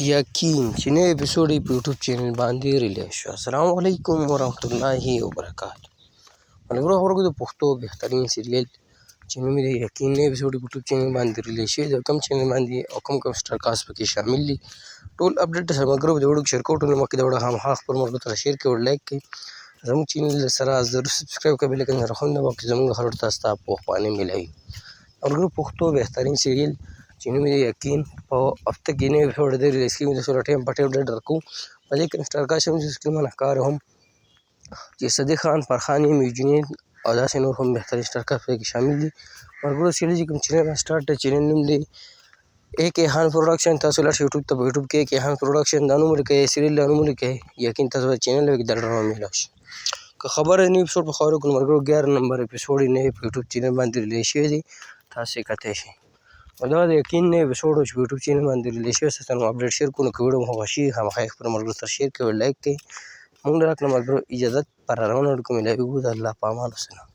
یقین چې نوی اپیسوډ یې په یوټیوب چینل باندې ریلیز شو. السلام علیکم ورحمت الله وبرکاتو. ملګرو خبرو د پښتو بهترین سیریل چې نوم یې یقین نوی اپیسوډ په یوټیوب چینل باندې ریلیز شوی د کوم چینل باندې او کوم سټار کاست پکې شامل دي ټول اپډیټ سره ملګرو د وړو شیر کوټو مکه د وړو هم خپل مرګ ته شیر کې ور لایک کړئ زموږ چینل سره ضرور سبسکرایب کړئ لیکن رقم نه وکړئ زموږ خبرو تاسو ته په خوانه ملایي. ملګرو پښتو بهترین سیریل چې نوم یې یقین په هفته کې نوی اپیسوډ دی ریلیز کېږي د سره ټایم په ټایم اپډیټ درکوو په دې کې سټار کاست هم سکرین ښکار هم چې صدیق خان فرخان میوجنین او داسې نور هم بهترین سټار کاست پکې شامل دي. ملګرو سیریل چې کوم چینل سٹارټ دی چینل نوم دی اے کے خان پروډکشن. تاسو لاړ شئ یوټیوب ته په یوټیوب کې اے کے خان پروډکشن دا نوم ولیکئ سیریل دا نوم ولیکئ یقین تاسو به چینل کې د ډرامه میلاو شي. که خبره نوی اپیسوډ په خبرو کړو ملګرو 11 نمبر اپیسوډ یې نوی په یوټیوب چینل باندې ریلیز شوی دی تاسو یې کتلی شئ. دا د یقین نوی اپیسوډ چې په یوټیوب چینل باندې ریلیز شوی تاسو ته اپډیټ شیر کوو نو که ویډیو مو خوښ شي خامخا یې خپلو ملګرو سره شیر کړئ لایک کړئ. موږ راکړه ملګرو اجازت پر روانه اړیکو میلاویږو د الله په امان. وسلام.